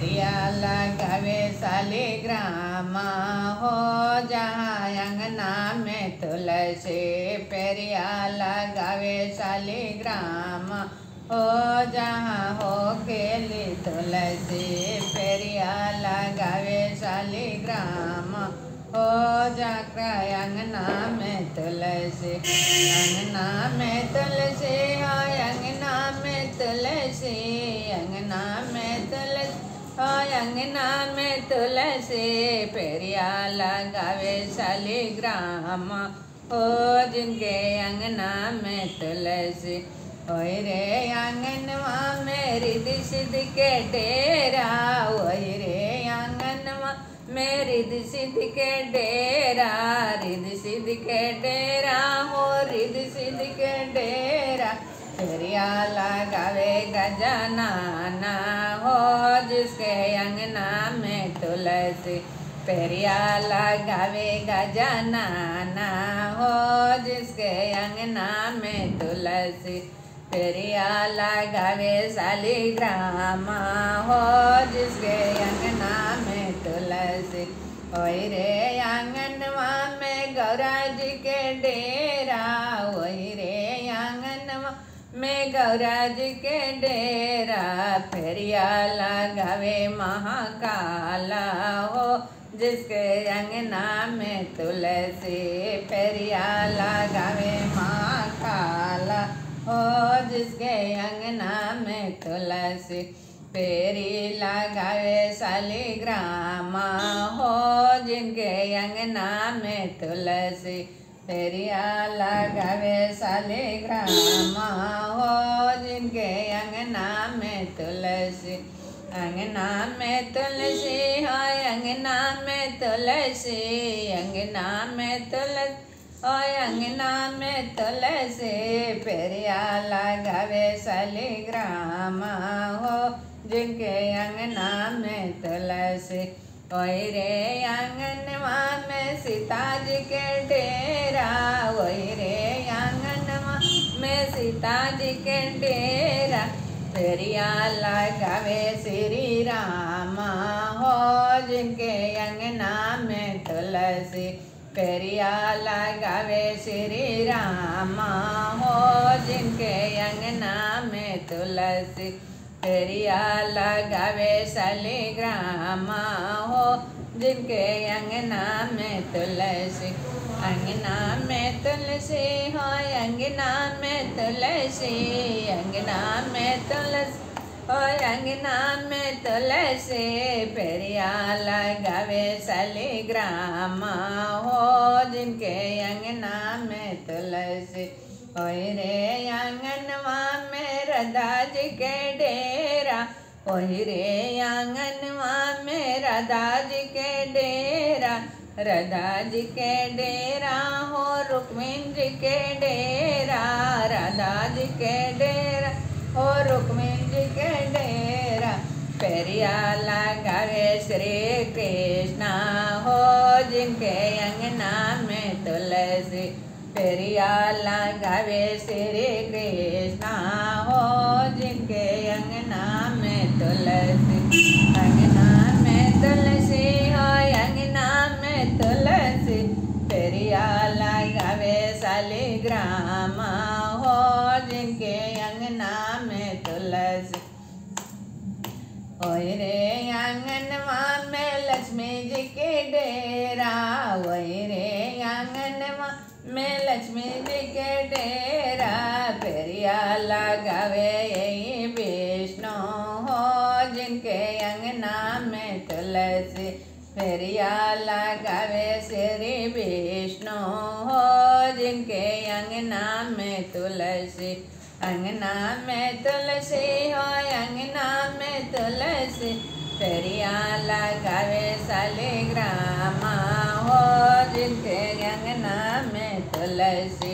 पेरिया लगावे शालिग्राम हो जहाँ अंगना में तुलसी। पेरिया लगावे शालिग्राम हो जहाँ हो केली तुलसी। पेरिया लगावे शालिग्राम हो जाकर अंगना में तुलसी। अंगना में तुलसी हो अंगना में तुलसी। अंगना में तुलसी हो अंगना में तुलसी। पेरिया लगावे शालिग्राम हो जिनके अंगना में तुलसी। ओए रे आंगनवा में रिद्धि सिद्धि के डेरा। ओए रे आंगनवा में रिद्धि सिद्धि के डेरा। रिद्धि सिद्धि के डेरा हो रिद्धि सिद्धि के डेरा। पेरिया लगावे गजानना हो जिसके अंगना में तुलसी। पेरिया लगावे गजानना हो जिसके अंगना में तुलसी। पेरिया लगावे शालिग्राम हो जिसके अंगना में तुलसी। ओए रे आंगनवा में गौरा जी के डेरा। ओए रे आंगनवा में गौरा जी के डेरा। पेरिया लगावे महाकाला हो जिसके अंगना में तुलसी। पेरिया लगावे महाकाला हो जिसके अंगना में तुलसी। पेरी लगावे शालिग्राम हो जिनके अंगना में तुलसी। पेरिया लगावे शालिग्राम हो जिनके अंगना में तुलसी। अंगना में तुलसी हो अंगना में तुलसी। अंगना में तुलसी ओ अंगना में तुलसी। पेरिया लगावे शालिग्राम हो जिनके अंगना में तुलसी। ओए रे आंगनवा में सीता जी के डेरा। ओए रे आंगनवा में सीता जी के डेरा। पेरिया लगावे श्री राम हो जिनके अंगना में तुलसी। पेरिया लगावे श्री राम हो जिनके अंगना में तुलसी। पेरिया लगावे शालिग्राम हो जिनके अंगना में तुलसी। अंगना में तुलसी हो अंगना में तुलसी। अंगना में तुलसी हो अंगना में तुलसी। पेरिया लगावे शालिग्राम हो जिनके अंगना में तुलसी। ओए रे आंगनवा में राधा जी के डेरा। ओए रे आंगनवा में राधा जी के डेरा। राधा जी के डेरा हो रुक्मिणी जी के डेरा। राधा जी के डेरा हो रुक्मिणी जी के डेरा। पेरिया लगावे श्री कृष्ण हो जिनके अंगना में तुलसी। पेरिया लगावे श्री कृष्ण हो जिनके अंगना में तुलसी। अंगना में तुलसी हो अंगना में तुलसी। पेरिया लगावे शालिग्राम हो जिनके अंगना में तुलसी। ओए रे आंगनवा में लक्ष्मी जी के डेरा। ओए रे आंगनवा में लक्ष्मी जी के डेरा। पेरिया लगावे यही विष्णु हो जिनके अंगना में तुलसी। पेरिया लगावे श्री विष्णु हो जिनके अंगना में तुलसी। अंगना में तुलसी हो अंगना में तुलसी। पेरिया लगावे शालिग्राम हो जिनके अंगना में तुलसी।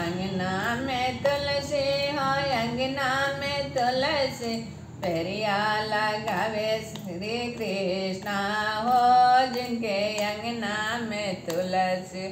अंगना में तुलसी हो अंगना में तुलसी। पेरिया लगावे श्री कृष्ण हो जिनके अंगना में तुलसी।